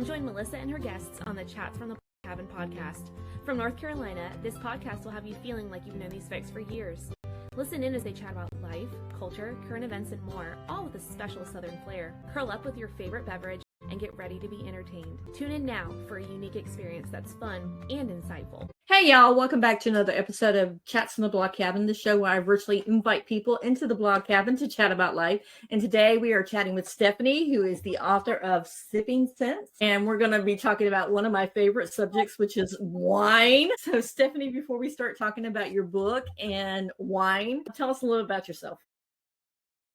Join Melissa and her guests on the Chats from the Cabin podcast. From North Carolina, this podcast will have you feeling like you've known these folks for years. Listen in as they chat about life, culture, current events, and more, all with a special Southern flair. Curl up with your favorite beverage and get ready to be entertained. Tune in now for a unique experience that's fun and insightful. Hey y'all, welcome back to another episode of Chats from the Blog Cabin, the show where I virtually invite people into the blog cabin to chat about life. And today we are chatting with Stephanie, who is the author of Sipping Sense. And we're going to be talking about one of my favorite subjects, which is wine. So Stephanie, before we start talking about your book and wine, tell us a little about yourself.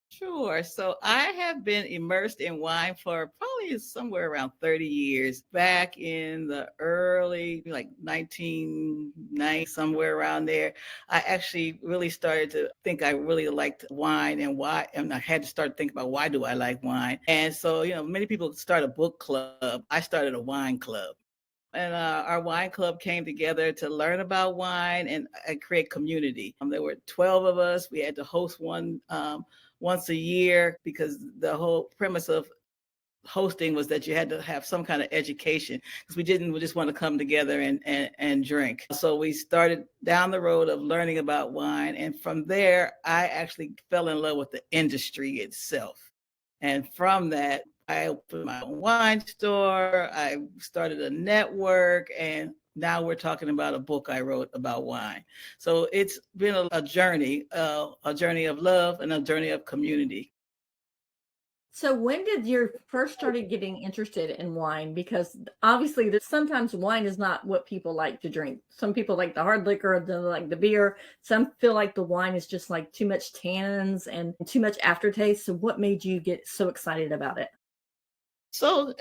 Sure. So I have been immersed in wine for probably somewhere around 30 years. Back in the early, like 1990, somewhere around there, I actually really started to think I really liked wine and why. And I had to start thinking about why do I like wine? And so, many people start a book club. I started a wine club. And our wine club came together to learn about wine and create community. There were 12 of us. We had to host one once a year because the whole premise of hosting was that you had to have some kind of education because we just want to come together and drink. So we started down the road of learning about wine. And from there, I actually fell in love with the industry itself. And from that, I opened my own wine store. I started a network, and now we're talking about a book I wrote about wine. So it's been a journey of love and a journey of community. So when did you first started getting interested in wine? Because obviously sometimes wine is not what people like to drink. Some people like the hard liquor, they like the beer. Some feel like the wine is just like too much tannins and too much aftertaste. So what made you get so excited about it? So,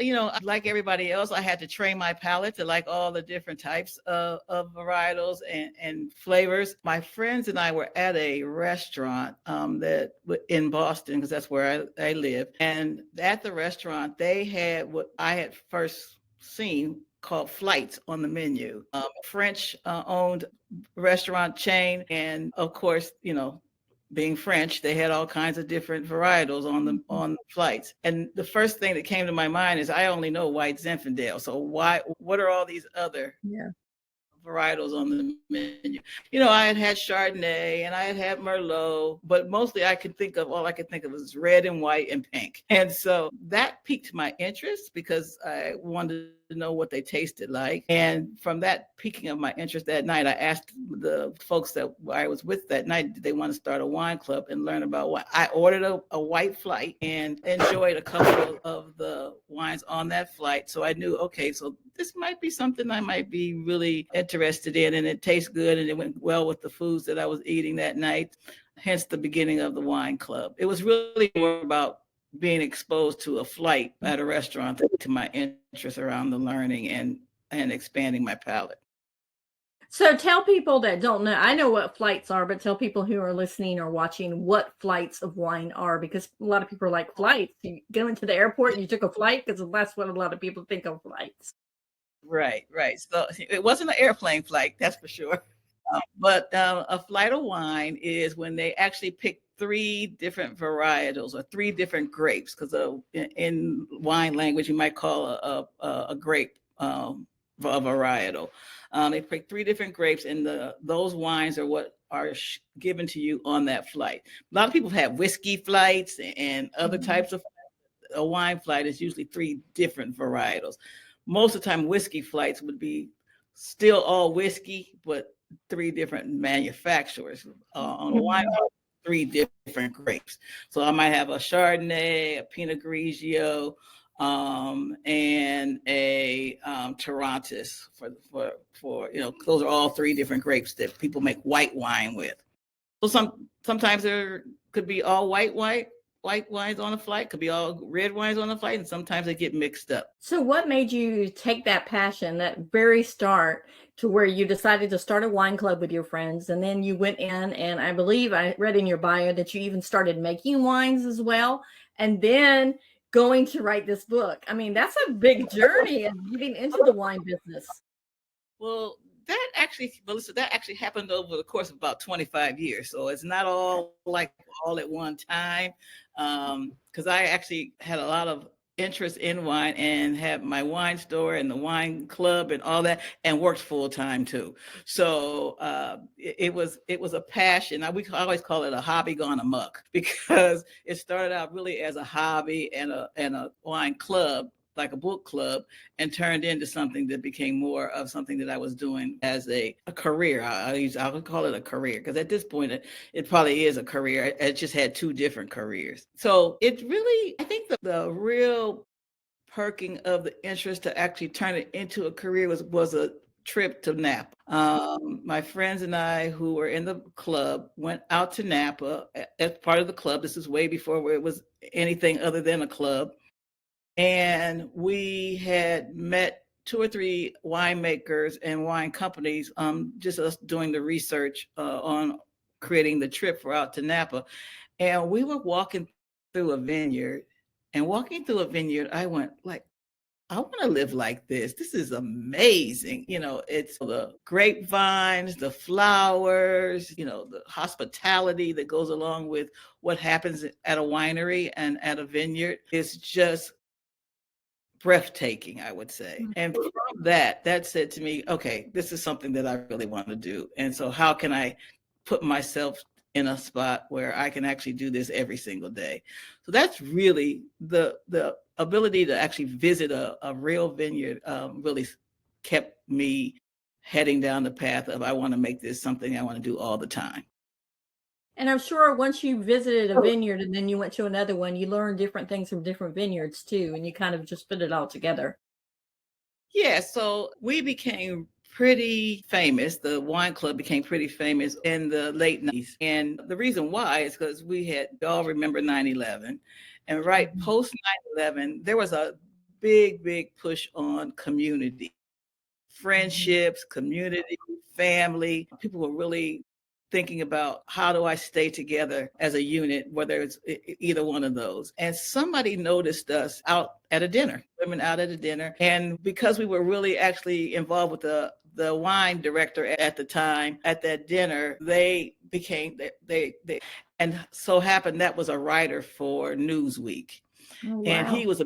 like everybody else, I had to train my palate to like all the different types of varietals and flavors. My friends and I were at a restaurant in Boston, because that's where I live. And at the restaurant, they had what I had first seen called flights on the menu. French owned restaurant chain. And of course, being French, they had all kinds of different varietals on the flights. And the first thing that came to my mind is I only know white Zinfandel. So what are all these other varietals on the menu? I had Chardonnay and I had Merlot, but mostly all I could think of was red and white and pink. And so that piqued my interest because I wanted to know what they tasted like. And from that piquing of my interest that night, I asked the folks that I was with that night, did they want to start a wine club and learn about wine? I ordered a white flight and enjoyed a couple of the wines on that flight. So I knew, okay, so this might be something I might be really interested in, and it tastes good and it went well with the foods that I was eating that night. Hence the beginning of the wine club. It was really more about being exposed to a flight at a restaurant to my interest around the learning and expanding my palate. So tell people that don't know, I know what flights are, but tell people who are listening or watching what flights of wine are, because a lot of people are like, flights, you go into the airport and you took a flight, because that's what a lot of people think of flights. Right. So it wasn't an airplane flight, that's for sure. But a flight of wine is when they actually pick 3 different varietals or 3 different grapes, because in wine language, you might call a grape a varietal. They pick 3 different grapes, and those wines are what are given to you on that flight. A lot of people have whiskey flights and other types of flights. A wine flight is usually 3 different varietals. Most of the time, whiskey flights would be still all whiskey, but 3 different manufacturers. On a wine, 3 different grapes. So I might have a Chardonnay, a Pinot Grigio, and a Tarantus for those are all 3 different grapes that people make white wine with. So sometimes there could be all white wines on a flight, could be all red wines on a flight, and sometimes they get mixed up. So what made you take that passion, that very start, to where you decided to start a wine club with your friends, and then you went in, and I believe I read in your bio that you even started making wines as well, and then going to write this book? I mean, that's a big journey of getting into the wine business. Well, that actually, Melissa, that actually happened over the course of about 25 years. So it's not all at one time. Because I actually had a lot of interest in wine and had my wine store and the wine club and all that, and worked full time too. So it was a passion. We always call it a hobby gone amok, because it started out really as a hobby and a wine club, like a book club, and turned into something that became more of something that I was doing as a career. I would call it a career, because at this point it probably is a career. It just had two different careers. So it really, I think the real perking of the interest to actually turn it into a career was a trip to Napa. My friends and I, who were in the club, went out to Napa as part of the club. This is way before it was anything other than a club. And we had met 2 or 3 winemakers and wine companies, just us doing the research on creating the trip for out to Napa. And we were walking through a vineyard, and walking through a vineyard, I went like, I want to live like this. This is amazing. It's the grapevines, the flowers, the hospitality that goes along with what happens at a winery and at a vineyard. It's just breathtaking, I would say. And from that said to me, okay, this is something that I really want to do. And so how can I put myself in a spot where I can actually do this every single day? So that's really the ability to actually visit a real vineyard really kept me heading down the path of, I want to make this something I want to do all the time. And I'm sure once you visited a vineyard and then you went to another one, you learned different things from different vineyards too, and you kind of just put it all together. Yeah, so we became pretty famous. The wine club became pretty famous in the late 90s. And the reason why is because we all remember 9/11. And right post 9/11, there was a big push on community, friendships, community, family. People were really thinking about, how do I stay together as a unit, whether it's either one of those. And somebody noticed us out at a dinner, women out at a dinner. And because we were really actually involved with the wine director at the time at that dinner, they became, and so happened that was a writer for Newsweek. Oh, wow. And he was a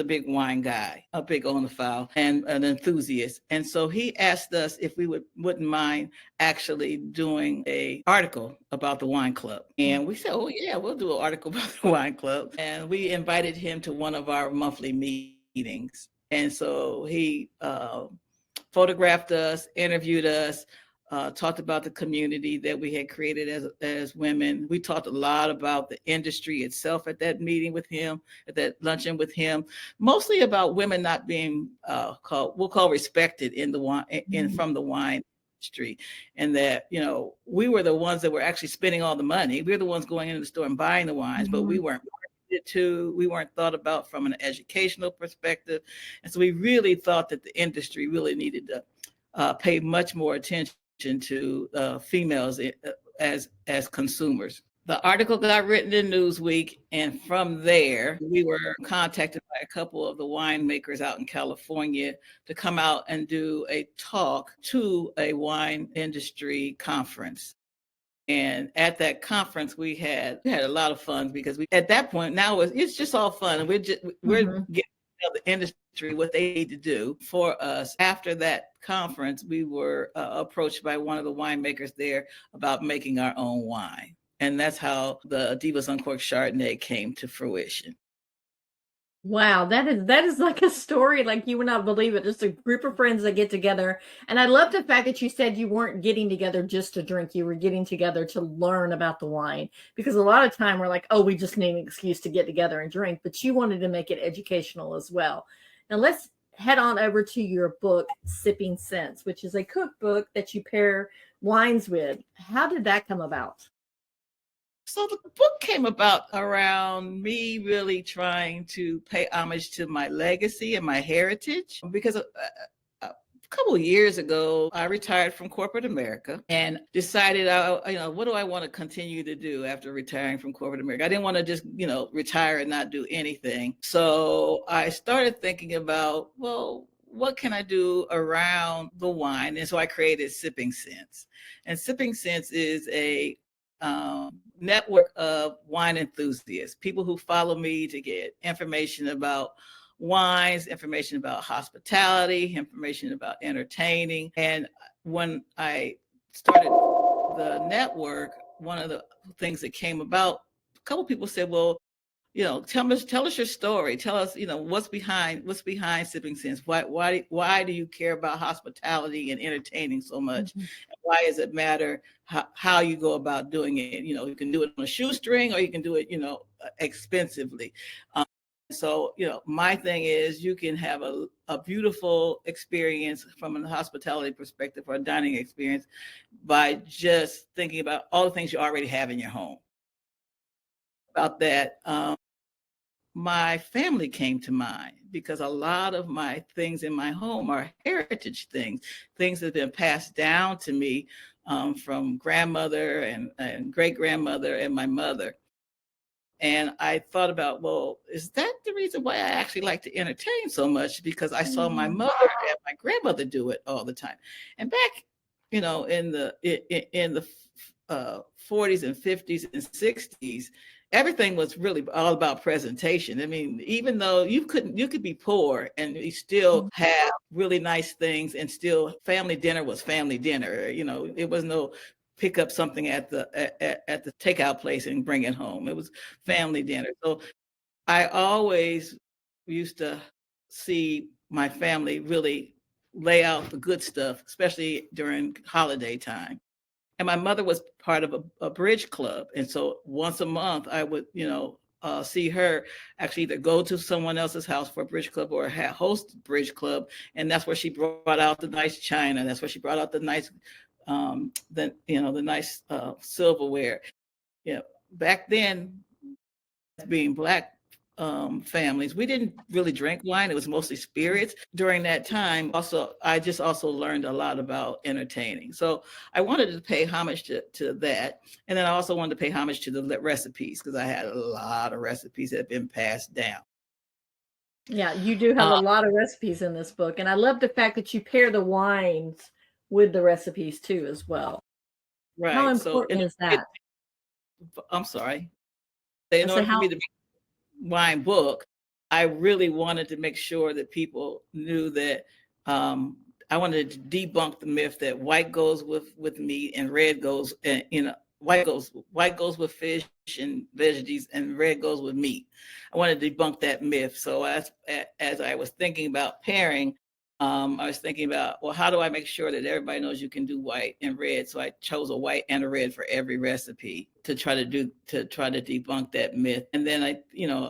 big wine guy, a big onophile and an enthusiast. And so he asked us if we wouldn't mind actually doing an article about the wine club. And we said, oh yeah, we'll do an article about the wine club. And we invited him to one of our monthly meetings. And so he photographed us, interviewed us, talked about the community that we had created as women. We talked a lot about the industry itself at that meeting with him, at that luncheon with him, mostly about women not being we'll call respected in the wine, from the wine industry, and that we were the ones that were actually spending all the money. We were the ones going into the store and buying the wines, but we weren't we weren't thought about from an educational perspective, and so we really thought that the industry really needed to pay much more attention to females as consumers. The article got written in Newsweek, and from there, we were contacted by a couple of the winemakers out in California to come out and do a talk to a wine industry conference. And at that conference, we had a lot of fun, because at that point now it's just all fun. We're getting the industry what they need to do for us. After that conference, we were approached by one of the winemakers there about making our own wine. And that's how the Divas Uncorked Chardonnay came to fruition. Wow, that is like a story like you would not believe it. Just a group of friends that get together. And I love the fact that you said you weren't getting together just to drink. You were getting together to learn about the wine. Because a lot of time we're like, oh, we just need an excuse to get together and drink. But you wanted to make it educational as well. Now let's head on over to your book, Sipping Scents, which is a cookbook that you pair wines with. How did that come about? So the book came about around me really trying to pay homage to my legacy and my heritage, because a couple of years ago, I retired from corporate America and decided, what do I want to continue to do after retiring from corporate America? I didn't want to just, retire and not do anything. So I started thinking about, well, what can I do around the wine? And so I created Sipping Scents. And Sipping Scents is a network of wine enthusiasts, people who follow me to get information about wines, information about hospitality, information about entertaining. And when I started the network, one of the things that came about, a couple people said, well, tell us your story. Tell us, what's behind Sipping Sense. Why do you care about hospitality and entertaining so much? Mhm. Why does it matter how you go about doing it? You can do it on a shoestring, or you can do it, expensively. So, my thing is, you can have a beautiful experience from a hospitality perspective or a dining experience by just thinking about all the things you already have in your home. About that, my family came to mind, because a lot of my things in my home are heritage things that have been passed down to me from grandmother and great grandmother and my mother. And I thought about, well, is that the reason why I actually like to entertain so much? Because I saw my mother and my grandmother do it all the time. And back, in the 40s and 50s and 60s, everything was really all about presentation. I mean, even though you could be poor and you still have really nice things, and still family dinner was family dinner. It was no pick up something at the takeout place and bring it home. It was family dinner. So I always used to see my family really lay out the good stuff, especially during holiday time. And my mother was part of a bridge club. And so once a month, I would, see her actually either go to someone else's house for a bridge club or host bridge club. And that's where she brought out the nice china. That's where she brought out the nice, the nice silverware. Back then, being Black families, we didn't really drink wine. It was mostly spirits. During that time, I just also learned a lot about entertaining. So I wanted to pay homage to that. And then I also wanted to pay homage to the recipes, because I had a lot of recipes that have been passed down. Yeah, you do have a lot of recipes in this book. And I love the fact that you pair the wines with the recipes too, as well. Right. How important is that? I'm sorry. I In said, order for how me to wine book, I really wanted to make sure that people knew that I wanted to debunk the myth that white goes with meat and red goes, white goes with fish and veggies, and red goes with meat. I wanted to debunk that myth. So as I was thinking about pairing, I was thinking about, well, how do I make sure that everybody knows you can do white and red? So I chose a white and a red for every recipe to try to debunk that myth. And then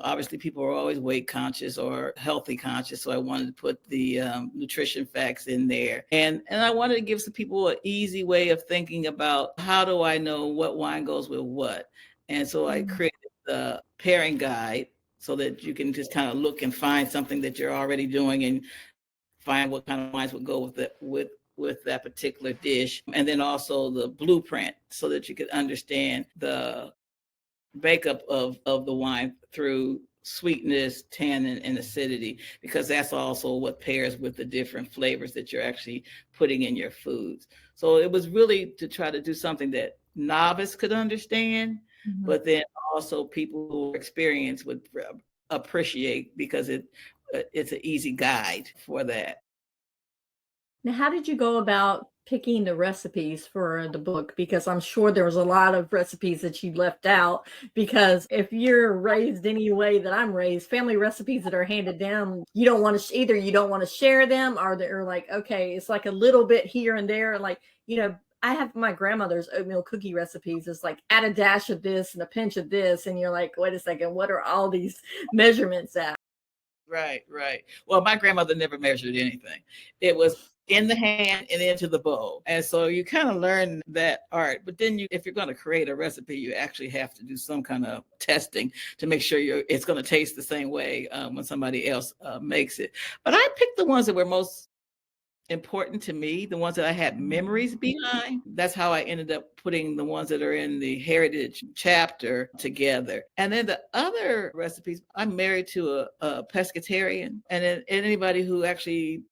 obviously people are always weight conscious or healthy conscious. So I wanted to put the nutrition facts in there. And I wanted to give some people an easy way of thinking about, how do I know what wine goes with what? And so I created the pairing guide, so that you can just kind of look and find something that you're already doing, and find what kind of wines would go with it, with that particular dish. And then also the blueprint, so that you could understand the makeup of the wine through sweetness, tannin, and acidity, because that's also what pairs with the different flavors that you're actually putting in your foods. So it was really to try to do something that novice could understand, but then also people who are experienced would appreciate, because it's an easy guide for that. Now, how did you go about picking the recipes for the book? Because I'm sure there was a lot of recipes that you left out. Because if you're raised any way that I'm raised, family recipes that are handed down, you don't want to either you don't want to share them, or they're like, okay, it's like a little bit here and there. Like, I have my grandmother's oatmeal cookie recipes. It's like add a dash of this and a pinch of this, and you're like, wait a second, what are all these measurements at? Right. Well, my grandmother never measured anything. It was in the hand and into the bowl. And so you kind of learn that art. But then if you're going to create a recipe, you actually have to do some kind of testing to make sure it's going to taste the same way when somebody else makes it. But I picked the ones that were most important to me, the ones that I had memories behind. That's how I ended up putting the ones that are in the heritage chapter together. And then the other recipes, I'm married to a pescatarian, and anybody who actually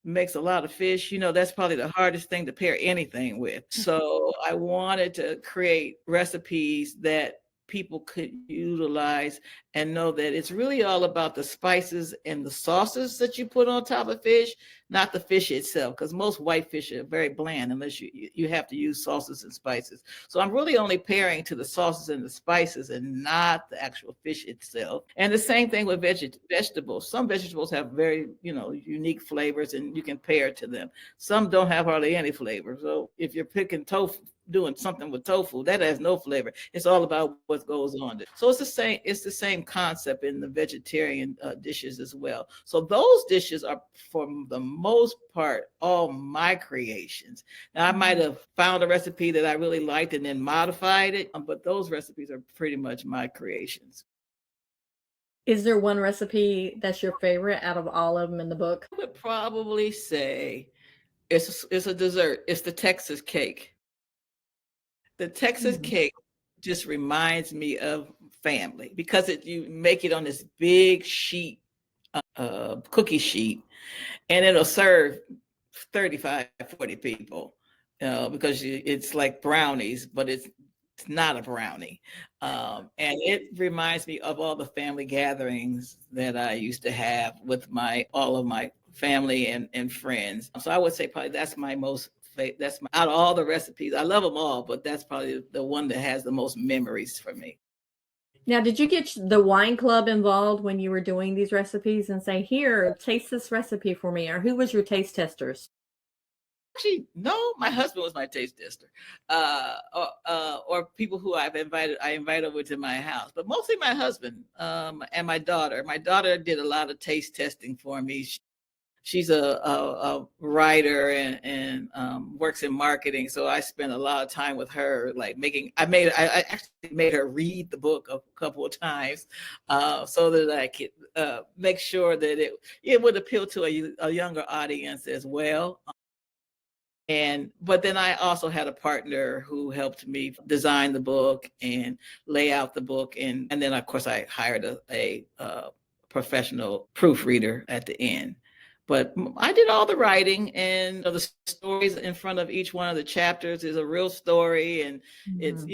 makes a lot of fish, that's probably the hardest thing to pair anything with. So I wanted to create recipes that people could utilize and know that it's really all about the spices and the sauces that you put on top of fish, not the fish itself, because most white fish are very bland unless you have to use sauces and spices. So I'm really only pairing to the sauces and the spices and not the actual fish itself. And the same thing with vegetables. Some vegetables have very, unique flavors and you can pair to them. Some don't have hardly any flavor. So if you're picking tofu, doing something with tofu that has no flavor, it's all about what goes on there. So it's the same concept in the vegetarian dishes as well. So those dishes are, for the most part, all my creations. Now I might have found a recipe that I really liked and then modified it, but those recipes are pretty much my creations. Is there one recipe that's your favorite out of all of them in the book? I would probably say it's a dessert. It's the Texas cake. The Texas cake just reminds me of family because you make it on this big sheet, cookie sheet, and it'll serve 35, 40 people because it's like brownies, but it's not a brownie. And it reminds me of all the family gatherings that I used to have with all of my family and friends. So I would say probably that's my most out of all the recipes. I love them all, but that's probably the one that has the most memories for me. Now, did you get the wine club involved when you were doing these recipes and say, here, taste this recipe for me? Or who was your taste testers? Actually, no, my husband was my taste tester, or people who I invite over to my house, but mostly my husband and my daughter. My daughter did a lot of taste testing for me. She's a writer and works in marketing. So I spent a lot of time with her, like I actually made her read the book a couple of times so that I could make sure that it would appeal to a younger audience as well. But then I also had a partner who helped me design the book and lay out the book. And then, of course, I hired a professional proofreader at the end. But I did all the writing, and the stories in front of each one of the chapters is a real story. And it's,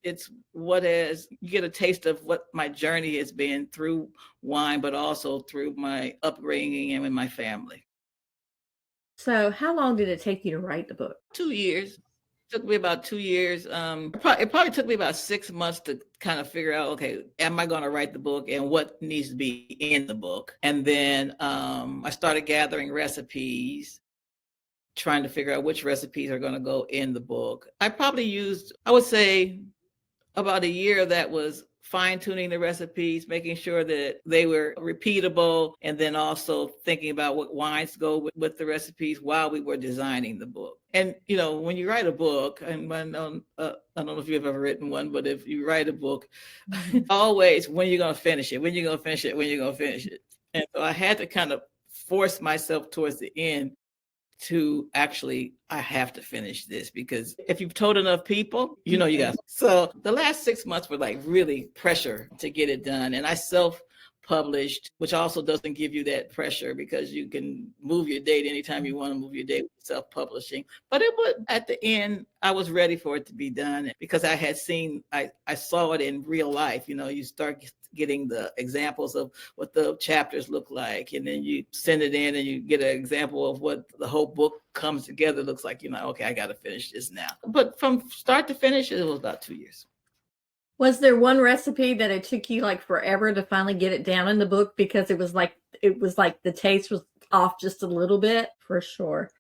it's you get a taste of what my journey has been through wine, but also through my upbringing and with my family. So how long did it take you to write the book? 2 years. Took me about 2 years. It probably took me about 6 months to kind of figure out, okay, am I going to write the book and what needs to be in the book? And then I started gathering recipes, trying to figure out which recipes are going to go in the book. I would say about a year that was fine-tuning the recipes, making sure that they were repeatable, and then also thinking about what wines go with the recipes while we were designing the book. And, when you write a book, and I don't know if you've ever written one, but if you write a book, always, when you're going to finish it, when you're going to finish it, when you're going to finish it. And so I had to kind of force myself towards the end to actually, I have to finish this, because if you've told enough people, you got. So the last 6 months were like really pressure to get it done. And I self-published, which also doesn't give you that pressure because you can move your date anytime you want to move your date with self-publishing. But at the end, I was ready for it to be done because I had I saw it in real life. You start getting the examples of what the chapters look like, and then you send it in and you get an example of what the whole book comes together looks like. Okay, I got to finish this now. But from start to finish, it was about 2 years. Was there one recipe that it took you like forever to finally get it down in the book because it was like the taste was off just a little bit? For sure.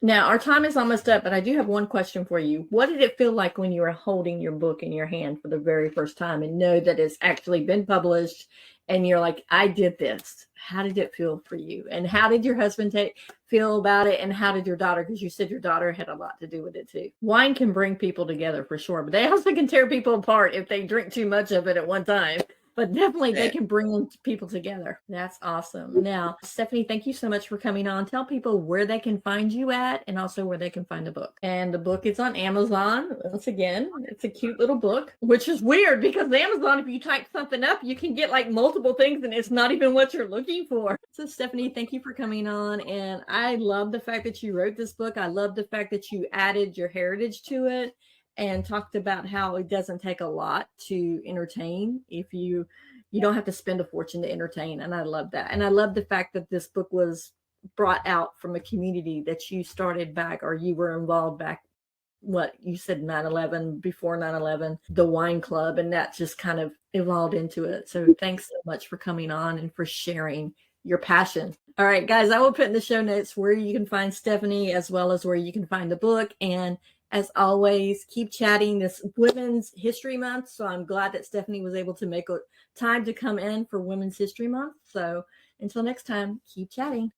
Now, our time is almost up, but I do have one question for you. What did it feel like when you were holding your book in your hand for the very first time and know that it's actually been published and you're like, I did this? How did it feel for you? And how did your husband feel about it? And how did your daughter? Because you said your daughter had a lot to do with it too. Wine can bring people together for sure, but they also can tear people apart if they drink too much of it at one time. but definitely they can bring people together. That's awesome. Now, Stephanie, thank you so much for coming on. Tell people where they can find you at and also where they can find the book. And the book is on Amazon. Once again, it's a cute little book, which is weird because Amazon, if you type something up, you can get like multiple things and it's not even what you're looking for. So Stephanie, thank you for coming on. And I love the fact that you wrote this book. I love the fact that you added your heritage to it and talked about how it doesn't take a lot to entertain. If you don't have to spend a fortune to entertain. And I love that. And I love the fact that this book was brought out from a community that you started back, or you were involved back, what you said, 9/11, before 9/11, the wine club, and that just kind of evolved into it. So thanks so much for coming on and for sharing your passion. All right, guys, I will put in the show notes where you can find Stephanie as well as where you can find the book. And as always, keep chatting. This Women's History Month, so I'm glad that Stephanie was able to make a time to come in for Women's History Month. So until next time, keep chatting.